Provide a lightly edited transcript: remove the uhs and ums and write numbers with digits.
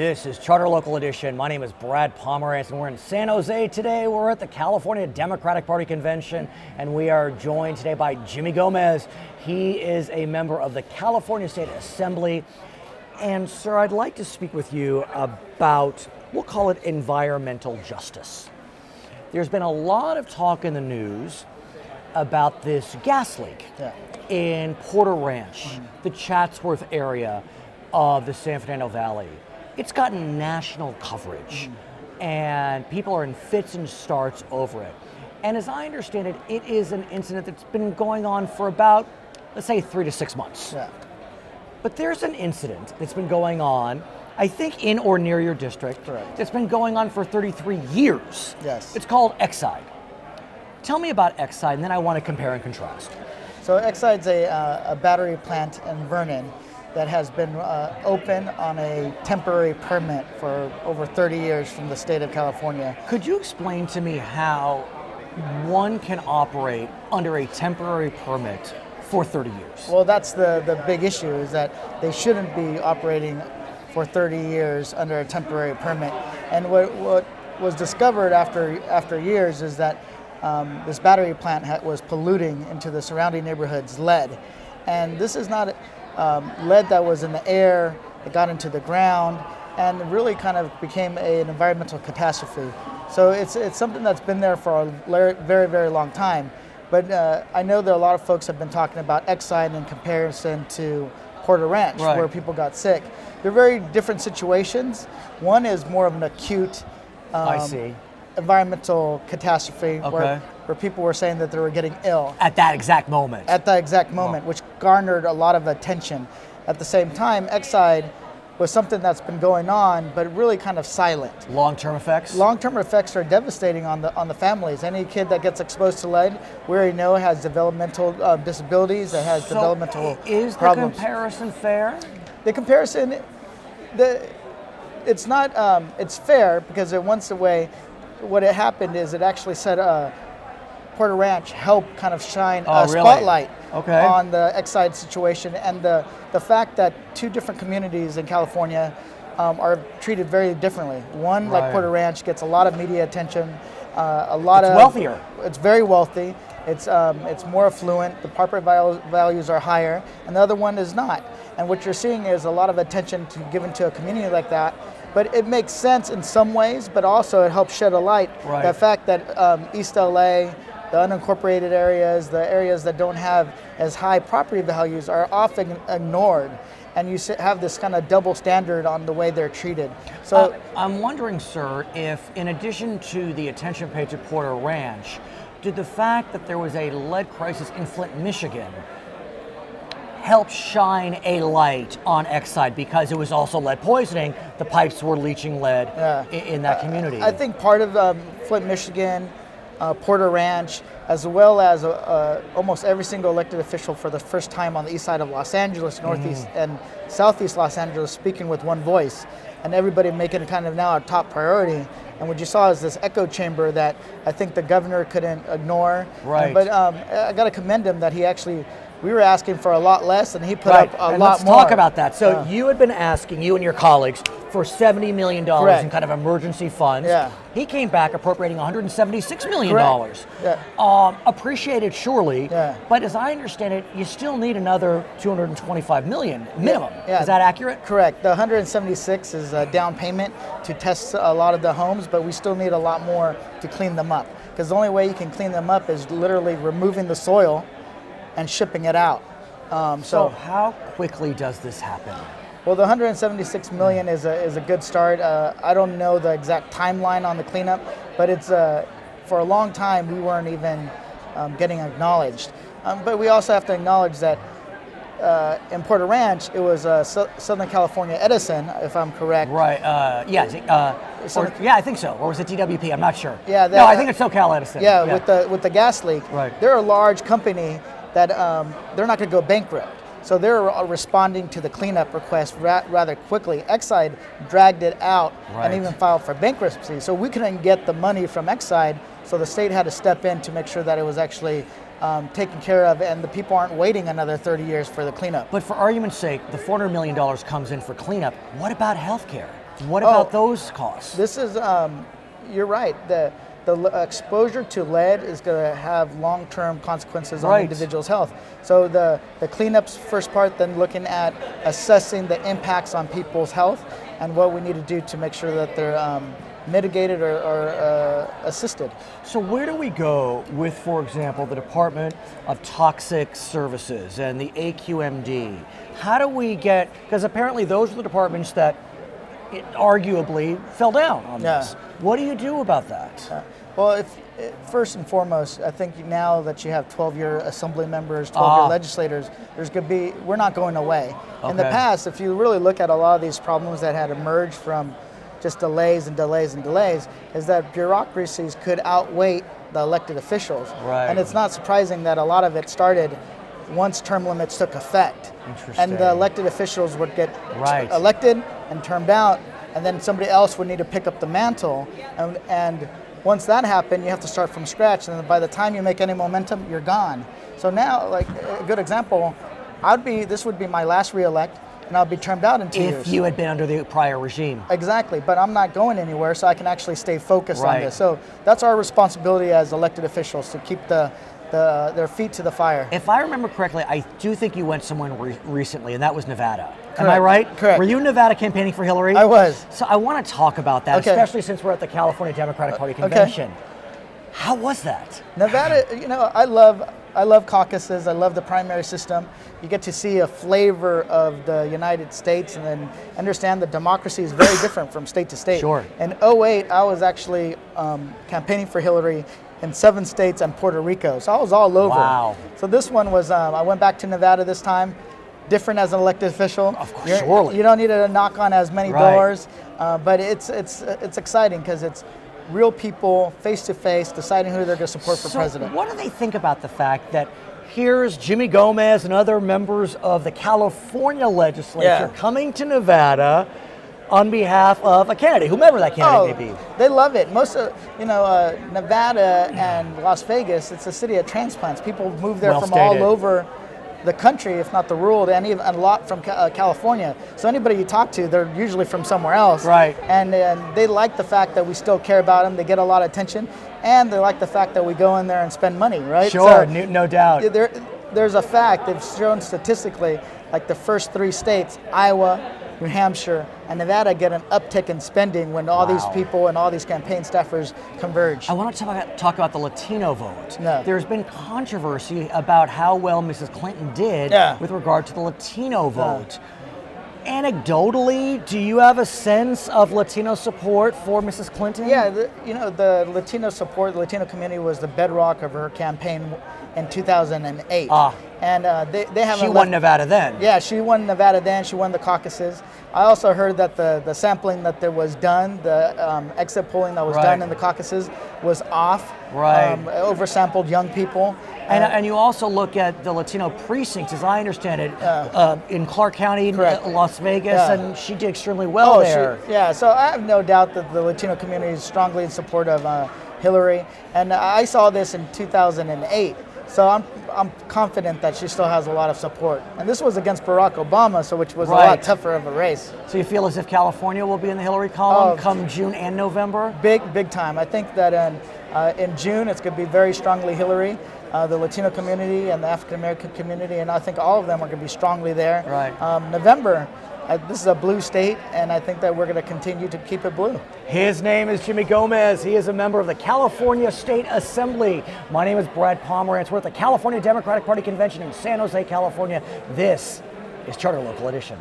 This is Charter Local Edition. My name is Brad Pomerance, and we're in San Jose today. We're at the California Democratic Party Convention, and we are joined today by Jimmy Gomez. He is a member of the California State Assembly. And sir, I'd like to speak with you about, we'll call it environmental justice. There's been a lot of talk in the news about this gas leak in Porter Ranch, the Chatsworth area of the San Fernando Valley. It's gotten national coverage, and people are in fits and starts over it. And as I understand it, it is an incident that's been going on for about, let's say, 3 to 6 months. Yeah. But there's an incident that's been going on, I think in or near your district, Correct. that's been going on for 33 years. Yes. It's called Exide. Tell me about Exide, and then I want to compare and contrast. So Exide's a battery plant in Vernon that has been open on a temporary permit for over 30 years from the state of California. Could you explain to me how one can operate under a temporary permit for 30 years? Well, that's the big issue, is that they shouldn't be operating for 30 years under a temporary permit. And what was discovered after years is that this battery plant was polluting into the surrounding neighborhoods lead. And this is not lead that was in the air, it got into the ground, and really kind of became an environmental catastrophe. So it's something that's been there for a very, very long time. But I know that a lot of folks have been talking about Exide in comparison to Porter Ranch, Right. where people got sick. They're very different situations. One is more of an acute I see. environmental catastrophe Okay. where people were saying that they were getting ill At that exact moment. at that exact moment, which garnered a lot of attention. At the same time, Exide was something that's been going on, but really kind of silent. Long-term effects? Long-term effects are devastating on the families. Any kid that gets exposed to lead, we already know has developmental disabilities, that has developmental is the problems. comparison fair? The comparison, it's not. It's fair because it once away. What had happened is it actually said Porter Ranch helped kind of shine a really? spotlight Okay. on the Exide situation, and the fact that two different communities in California are treated very differently. One, Right. like Porter Ranch, gets a lot of media attention, a lot It's of wealthier. It's very wealthy. It's more affluent. The property values are higher, and the other one is not. And what you're seeing is a lot of attention given to a community like that. But it makes sense in some ways, but also it helps shed a light. Right. The fact that East LA, the unincorporated areas, the areas that don't have as high property values are often ignored. And you have this kind of double standard on the way they're treated. So I'm wondering, sir, if in addition to the attention paid to Porter Ranch, did the fact that there was a lead crisis in Flint, Michigan, help shine a light on Exide because it was also lead poisoning? The pipes were leaching lead in that community. I think part of Flint, Michigan, Porter Ranch, as well as almost every single elected official for the first time on the east side of Los Angeles, northeast and southeast Los Angeles, speaking with one voice, and everybody making it kind of now a top priority. And what you saw is this echo chamber that I think the governor couldn't ignore. Right. But I got to commend him that he actually, we were asking for a lot less, and he put up a and lot let's more. talk about that. So you had been asking, you and your colleagues, for $70 million Correct. in kind of emergency funds. Yeah. He came back appropriating $176 million. Correct. Yeah. Appreciated, surely. Yeah. But as I understand it, you still need another $225 million minimum. Yeah. Is that accurate? Correct. The 176 is a down payment to test a lot of the homes, but we still need a lot more to clean them up. Because the only way you can clean them up is literally removing the soil and shipping it out. So how quickly does this happen? Well, the 176 million is a good start. I don't know the exact timeline on the cleanup, but it's for a long time we weren't even getting acknowledged. But we also have to acknowledge that in Porter Ranch, it was Southern California Edison, if I'm correct. Right. Yeah, I think so. Or was it TWP? I'm not sure. Yeah. No, I think it's SoCal Edison. Yeah, with the gas leak. Right. They're a large company that they're not going to go bankrupt. So they're responding to the cleanup request rather quickly. Exide dragged it out and even filed for bankruptcy. So we couldn't get the money from Exide, so the state had to step in to make sure that it was actually taken care of, and the people aren't waiting another 30 years for the cleanup. But for argument's sake, the $400 million comes in for cleanup. What about health care? What about those costs? This is, you're right. The exposure to lead is going to have long-term consequences on individuals' health. So the cleanup's first part, then looking at assessing the impacts on people's health and what we need to do to make sure that they're mitigated or assisted. So where do we go with, for example, the Department of Toxic Services and the AQMD? How do we get, because apparently those are the departments that arguably fell down on this. What do you do about that? Well, first and foremost, I think now that you have 12-year assembly members, 12-year legislators, we're not going away. In the past, if you really look at a lot of these problems that had emerged from just delays and delays and delays, is that bureaucracies could outweigh the elected officials. Right. And it's not surprising that a lot of it started once term limits took effect. Interesting. And the elected officials would get elected and termed out, and then somebody else would need to pick up the mantle. And once that happened, you have to start from scratch, and by the time you make any momentum, you're gone. So now, like a good example, this would be my last re-elect, and I'll be termed out in 2 years. If you had been under the prior regime. Exactly, but I'm not going anywhere, so I can actually stay focused on this. So that's our responsibility as elected officials, to keep their feet to the fire. If I remember correctly, I do think you went somewhere recently, and that was Nevada. Correct. Am I right? Correct. Were you in Nevada campaigning for Hillary? I was. So I want to talk about that, especially since we're at the California Democratic Party convention. How was that? Nevada, I love caucuses. I love the primary system. You get to see a flavor of the United States and then understand that democracy is very different from state to state. Sure. In 2008, I was actually campaigning for Hillary in 7 states and Puerto Rico. So I was all over. Wow. So this one was, I went back to Nevada this time, different as an elected official. Of course, surely. You don't need to knock on as many doors, but it's exciting because it's real people, face-to-face, deciding who they're going to support for president. What do they think about the fact that here's Jimmy Gomez and other members of the California legislature coming to Nevada on behalf of a candidate, whomever that candidate may be? They love it. Most of, Nevada and Las Vegas, it's a city of transplants. People move there from all over the country, if not the world, and even a lot from California. So anybody you talk to, they're usually from somewhere else. Right. And they like the fact that we still care about them. They get a lot of attention, and they like the fact that we go in there and spend money, right? Sure, so, no doubt. There's a fact, they've shown statistically, like the first 3 states, Iowa, New Hampshire, and Nevada, get an uptick in spending when all these people and all these campaign staffers converge. I want to talk about the Latino vote. No. There's been controversy about how well Mrs. Clinton did with regard to the Latino vote. Anecdotally, do you have a sense of Latino support for Mrs. Clinton? Yeah, the Latino support, the Latino community was the bedrock of her campaign in 2008. And they haven't. She won Nevada then. Yeah, she won Nevada then. She won the caucuses. I also heard that the sampling that there was done, the exit polling that was done in the caucuses was off. Right. Oversampled young people. And you also look at the Latino precincts, as I understand it, in Clark County, Las Vegas, and she did extremely well there. So I have no doubt that the Latino community is strongly in support of Hillary. And I saw this in 2008. So I'm confident that she still has a lot of support. And this was against Barack Obama, which was a lot tougher of a race. So you feel as if California will be in the Hillary column come June and November? Big time. I think that in June it's going to be very strongly Hillary. The Latino community and the African American community, and I think all of them are going to be strongly there. Right. November, this is a blue state, and I think that we're going to continue to keep it blue. His name is Jimmy Gomez. He is a member of the California State Assembly. My name is Brad Pomerance. We're at the California Democratic Party Convention in San Jose, California. This is Charter Local Edition.